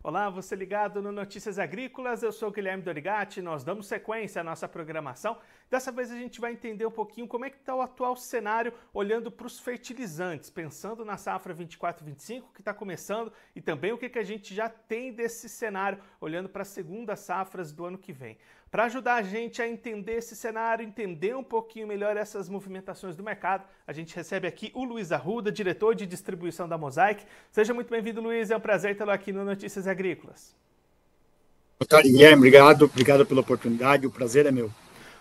Olá, você ligado no Notícias Agrícolas, eu sou o Guilherme Dorigatti, nós damos sequência à nossa programação. Dessa vez a gente vai entender um pouquinho como é que está o atual cenário olhando para os fertilizantes, pensando na safra 24-25 que está começando e também o que a gente já tem desse cenário olhando para as segundas safras do ano que vem. Para ajudar a gente a entender esse cenário, entender um pouquinho melhor essas movimentações do mercado, a gente recebe aqui o Luiz Arruda, diretor de distribuição da Mosaic. Seja muito bem-vindo, Luiz, é um prazer tê-lo aqui no Notícias Agrícolas. Boa tarde, Guilherme. Obrigado pela oportunidade, o prazer é meu.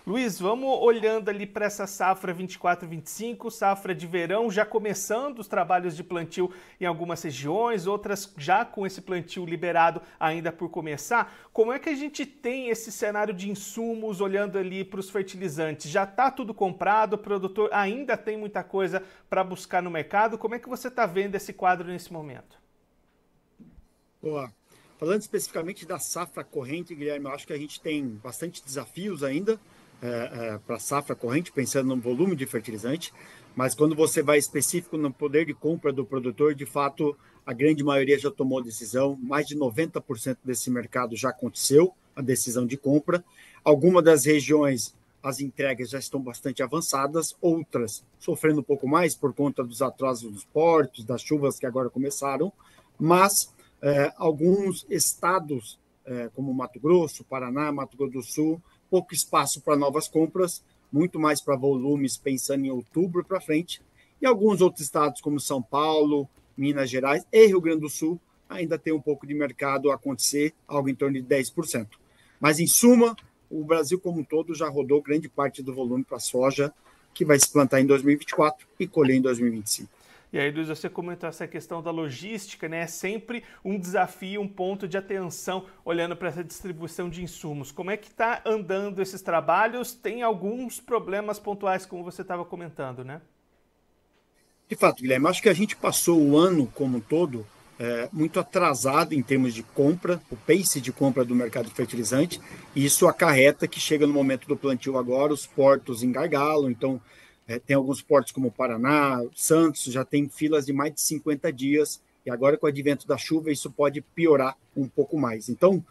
Luiz, vamos olhando ali para essa safra 24-25, safra de verão, já começando os trabalhos de plantio em algumas regiões, outras já com esse plantio liberado ainda por começar. Como é que a gente tem esse cenário de insumos olhando ali para os fertilizantes? Já está tudo comprado, o produtor ainda tem muita coisa para buscar no mercado? Como é que você está vendo esse quadro nesse momento? Boa. Falando especificamente da safra corrente, Guilherme, eu acho que a gente tem bastante desafios ainda para a safra corrente, pensando no volume de fertilizante, mas quando você vai específico no poder de compra do produtor, de fato, a grande maioria já tomou decisão, mais de 90% desse mercado já aconteceu, a decisão de compra. Algumas das regiões, as entregas já estão bastante avançadas, outras sofrendo um pouco mais por conta dos atrasos dos portos, das chuvas que agora começaram, mas alguns estados, como Mato Grosso, Paraná, Mato Grosso do Sul, pouco espaço para novas compras, muito mais para volumes pensando em outubro para frente. E alguns outros estados, como São Paulo, Minas Gerais e Rio Grande do Sul, ainda tem um pouco de mercado a acontecer, algo em torno de 10%. Mas, em suma, o Brasil como um todo já rodou grande parte do volume para a soja, que vai se plantar em 2024 e colher em 2025. E aí, Luiz, você comentou essa questão da logística, né? É sempre um desafio, um ponto de atenção olhando para essa distribuição de insumos. Como é que está andando esses trabalhos? Tem alguns problemas pontuais, como você estava comentando, né? De fato, Guilherme, acho que a gente passou o ano como um todo muito atrasado em termos de compra, o pace de compra do mercado de fertilizante, e isso acarreta que chega no momento do plantio agora, os portos engargalam, então tem alguns portos como Paraná, Santos, já tem filas de mais de 50 dias, e agora com o advento da chuva isso pode piorar um pouco mais. Então,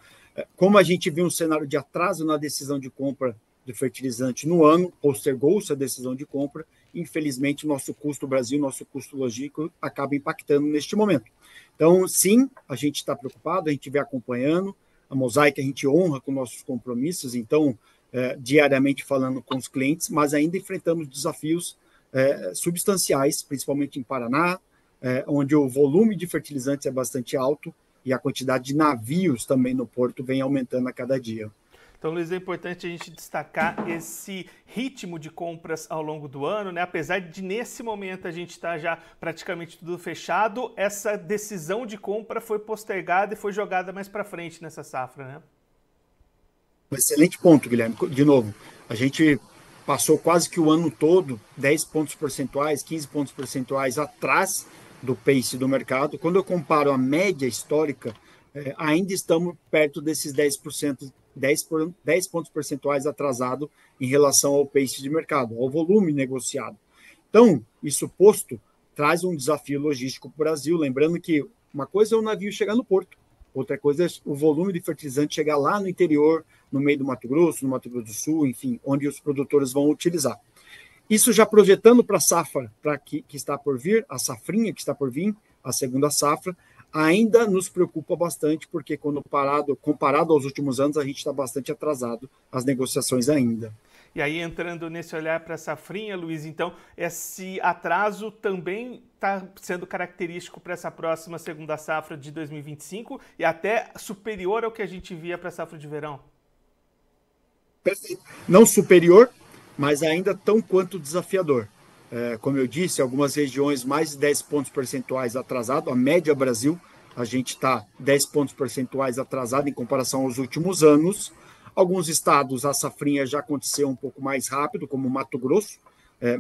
como a gente viu um cenário de atraso na decisão de compra do fertilizante no ano, postergou-se a decisão de compra, infelizmente nosso custo Brasil, nosso custo logístico acaba impactando neste momento. Então, sim, a gente está preocupado, a gente vem acompanhando, a Mosaic a gente honra com nossos compromissos, então, diariamente falando com os clientes, mas ainda enfrentamos desafios substanciais, principalmente em Paraná, onde o volume de fertilizantes é bastante alto e a quantidade de navios também no porto vem aumentando a cada dia. Então, Luiz, é importante a gente destacar esse ritmo de compras ao longo do ano, né? Apesar de, nesse momento, a gente estar já praticamente tudo fechado, essa decisão de compra foi postergada e foi jogada mais para frente nessa safra, né? Um excelente ponto, Guilherme. De novo, a gente passou quase que o ano todo 10 pontos percentuais, 15 pontos percentuais atrás do pace do mercado. Quando eu comparo a média histórica, ainda estamos perto desses 10%, 10 pontos percentuais atrasado em relação ao pace de mercado, ao volume negociado. Então, isso posto, traz um desafio logístico para o Brasil, lembrando que uma coisa é o navio chegar no porto, outra coisa é o volume de fertilizante chegar lá no interior, no meio do Mato Grosso, no Mato Grosso do Sul, enfim, onde os produtores vão utilizar. Isso já projetando para a safra que está por vir, a safrinha que está por vir, a segunda safra, ainda nos preocupa bastante, porque quando comparado aos últimos anos, a gente está bastante atrasado as negociações ainda. E aí, entrando nesse olhar para a safrinha, Luiz, então, esse atraso também está sendo característico para essa próxima segunda safra de 2025 e até superior ao que a gente via para a safra de verão? Perfeito. Não superior, mas ainda tão quanto desafiador. Como eu disse, algumas regiões mais de 10 pontos percentuais atrasado, a média Brasil, a gente está 10 pontos percentuais atrasado em comparação aos últimos anos. Alguns estados, a safrinha já aconteceu um pouco mais rápido, como Mato Grosso,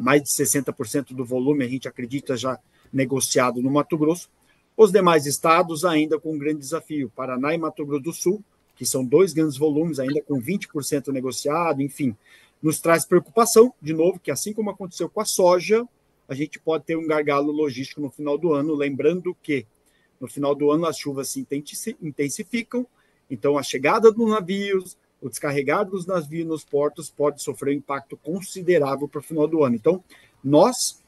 mais de 60% do volume a gente acredita já negociado no Mato Grosso. Os demais estados ainda com um grande desafio, Paraná e Mato Grosso do Sul, que são dois grandes volumes, ainda com 20% negociado, enfim, nos traz preocupação, de novo, que assim como aconteceu com a soja, a gente pode ter um gargalo logístico no final do ano, lembrando que No final do ano, as chuvas se intensificam, então a chegada dos navios, o descarregar dos navios nos portos pode sofrer um impacto considerável para o final do ano. Então, nós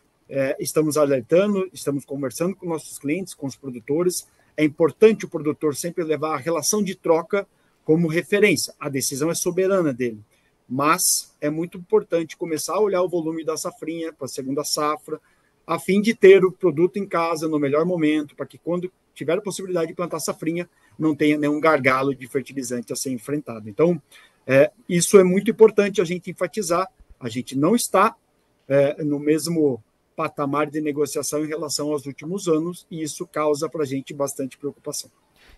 estamos alertando, estamos conversando com nossos clientes, com os produtores. É importante o produtor sempre levar a relação de troca como referência. A decisão é soberana dele, mas é muito importante começar a olhar o volume da safrinha para a segunda safra, a fim de ter o produto em casa no melhor momento, para que quando tiver a possibilidade de plantar safrinha, não tenha nenhum gargalo de fertilizante a ser enfrentado. Então, isso é muito importante a gente enfatizar. A gente não está no mesmo patamar de negociação em relação aos últimos anos, e isso causa para a gente bastante preocupação.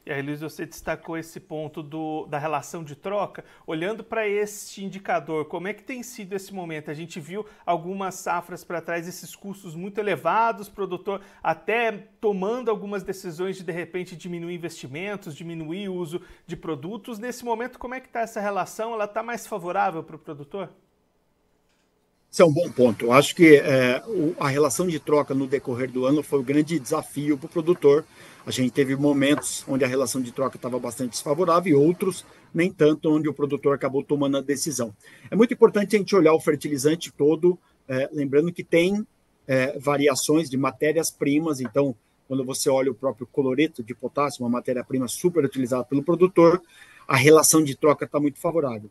E aí, Luiz, você destacou esse ponto da relação de troca. Olhando para este indicador, como é que tem sido esse momento? A gente viu algumas safras para trás, esses custos muito elevados, produtor até tomando algumas decisões de repente, diminuir investimentos, diminuir o uso de produtos. Nesse momento, como é que está essa relação? Ela está mais favorável para o produtor? Esse é um bom ponto. Eu acho que a relação de troca no decorrer do ano foi um grande desafio para o produtor. A gente teve momentos onde a relação de troca estava bastante desfavorável e outros nem tanto, onde o produtor acabou tomando a decisão. É muito importante a gente olhar o fertilizante todo, lembrando que tem variações de matérias-primas. Então, quando você olha o próprio cloreto de potássio, uma matéria-prima super utilizada pelo produtor, a relação de troca está muito favorável.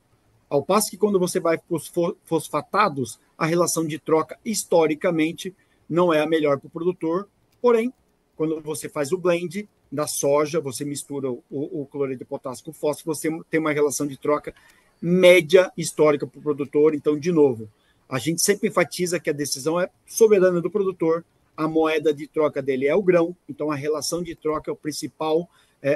Ao passo que quando você vai para os fosfatados, a relação de troca, historicamente, não é a melhor para o produtor. Porém, quando você faz o blend da soja, você mistura o cloreto de potássio com o fósforo, você tem uma relação de troca média histórica para o produtor. Então, de novo, a gente sempre enfatiza que a decisão é soberana do produtor, a moeda de troca dele é o grão, então a relação de troca é o principal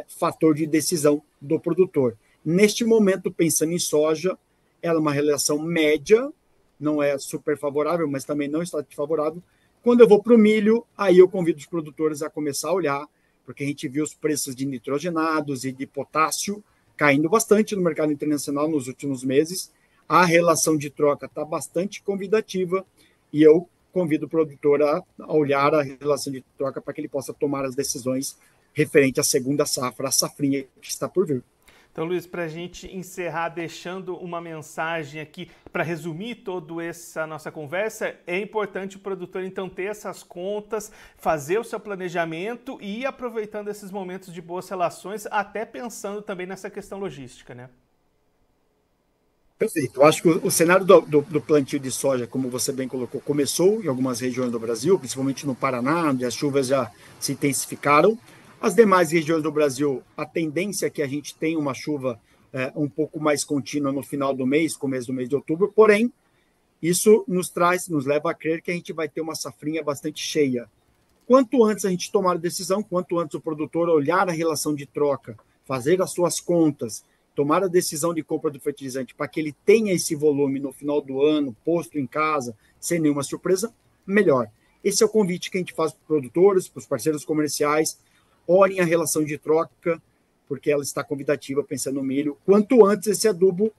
fator de decisão do produtor. Neste momento, pensando em soja, ela é uma relação média, não é super favorável, mas também não está favorável. Quando eu vou para o milho, aí eu convido os produtores a começar a olhar, porque a gente viu os preços de nitrogenados e de potássio caindo bastante no mercado internacional nos últimos meses. A relação de troca está bastante convidativa e eu convido o produtor a olhar a relação de troca para que ele possa tomar as decisões referente à segunda safra, a safrinha que está por vir. Então, Luiz, para a gente encerrar deixando uma mensagem aqui para resumir toda essa nossa conversa, é importante o produtor então ter essas contas, fazer o seu planejamento e ir aproveitando esses momentos de boas relações, até pensando também nessa questão logística, né? Perfeito. Eu acho que o cenário do plantio de soja, como você bem colocou, começou em algumas regiões do Brasil, principalmente no Paraná, onde as chuvas já se intensificaram. As demais regiões do Brasil, a tendência é que a gente tenha uma chuva um pouco mais contínua no final do mês, começo do mês de outubro, porém, isso nos leva a crer que a gente vai ter uma safrinha bastante cheia. Quanto antes a gente tomar a decisão, quanto antes o produtor olhar a relação de troca, fazer as suas contas, tomar a decisão de compra do fertilizante para que ele tenha esse volume no final do ano, posto em casa, sem nenhuma surpresa, melhor. Esse é o convite que a gente faz para os produtores, para os parceiros comerciais. Olhem a relação de troca, porque ela está convidativa, pensando no milho. Quanto antes esse adubo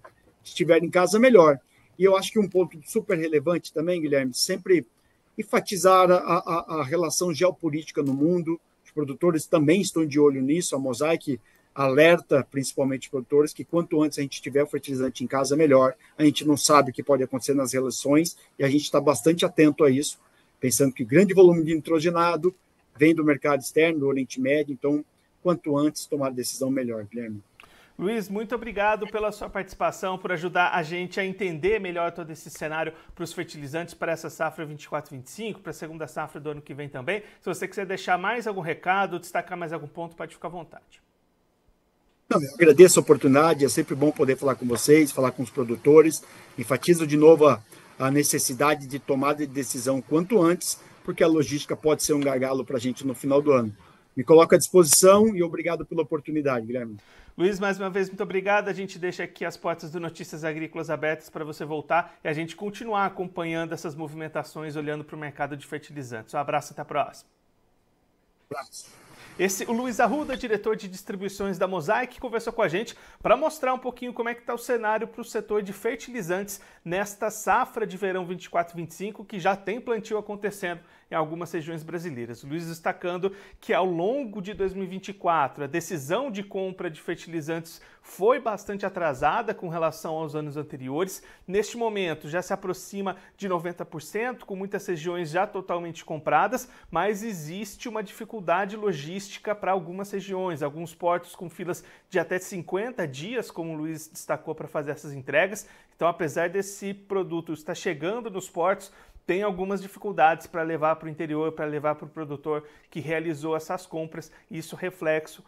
estiver em casa, melhor. E eu acho que um ponto super relevante também, Guilherme, sempre enfatizar a relação geopolítica no mundo. Os produtores também estão de olho nisso. A Mosaic alerta, principalmente os produtores, que quanto antes a gente tiver o fertilizante em casa, melhor. A gente não sabe o que pode acontecer nas relações e a gente está bastante atento a isso, pensando que grande volume de nitrogenado vem do mercado externo, do Oriente Médio, então, quanto antes tomar a decisão, melhor, Guilherme. Luiz, muito obrigado pela sua participação, por ajudar a gente a entender melhor todo esse cenário para os fertilizantes para essa safra 24-25, para a segunda safra do ano que vem também. Se você quiser deixar mais algum recado, destacar mais algum ponto, pode ficar à vontade. Não, eu agradeço a oportunidade, é sempre bom poder falar com vocês, falar com os produtores. Enfatizo de novo a necessidade de tomada de decisão quanto antes, porque a logística pode ser um gargalo para a gente no final do ano. Me coloco à disposição e obrigado pela oportunidade, Guilherme. Luiz, mais uma vez, muito obrigado. A gente deixa aqui as portas do Notícias Agrícolas abertas para você voltar e a gente continuar acompanhando essas movimentações, olhando para o mercado de fertilizantes. Um abraço e até a próxima. Um abraço. O Luiz Arruda, diretor de distribuições da Mosaic, conversou com a gente para mostrar um pouquinho como é que está o cenário para o setor de fertilizantes nesta safra de verão 24-25, que já tem plantio acontecendo em algumas regiões brasileiras. O Luiz destacando que ao longo de 2024 a decisão de compra de fertilizantes foi bastante atrasada com relação aos anos anteriores. Neste momento já se aproxima de 90%, com muitas regiões já totalmente compradas, mas existe uma dificuldade logística para algumas regiões, alguns portos com filas de até 50 dias, como o Luiz destacou, para fazer essas entregas. Então, apesar desse produto estar chegando nos portos, tem algumas dificuldades para levar para o interior, para levar para o produtor que realizou essas compras. Isso reflexo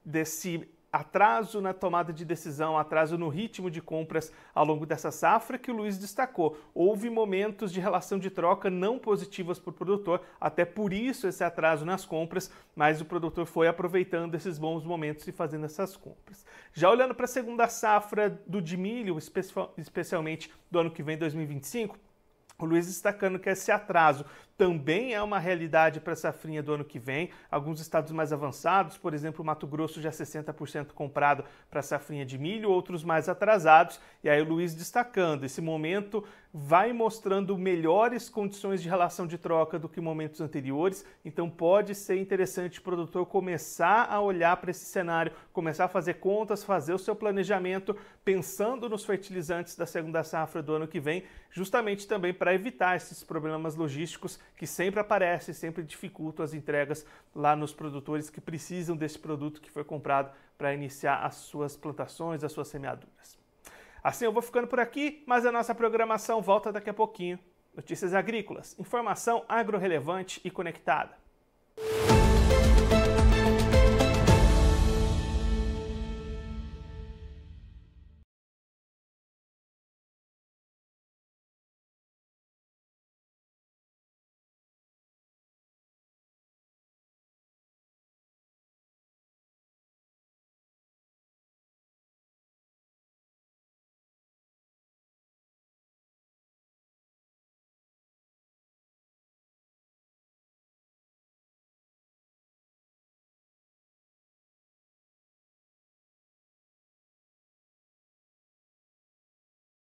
desse atraso na tomada de decisão, atraso no ritmo de compras ao longo dessa safra que o Luiz destacou. Houve momentos de relação de troca não positivas para o produtor, até por isso esse atraso nas compras, mas o produtor foi aproveitando esses bons momentos e fazendo essas compras. Já olhando para a segunda safra de milho, especialmente do ano que vem, 2025, o Luiz destacando que esse atraso também é uma realidade para a safrinha do ano que vem. Alguns estados mais avançados, por exemplo, o Mato Grosso já 60% comprado para a safrinha de milho, outros mais atrasados. E aí o Luiz destacando, esse momento vai mostrando melhores condições de relação de troca do que momentos anteriores. Então pode ser interessante o produtor começar a olhar para esse cenário, começar a fazer contas, fazer o seu planejamento, pensando nos fertilizantes da segunda safra do ano que vem, justamente também para evitar esses problemas logísticos que sempre aparecem, sempre dificultam as entregas lá nos produtores que precisam desse produto que foi comprado para iniciar as suas plantações, as suas semeaduras. Assim eu vou ficando por aqui, mas a nossa programação volta daqui a pouquinho. Notícias agrícolas, informação agro-relevante e conectada.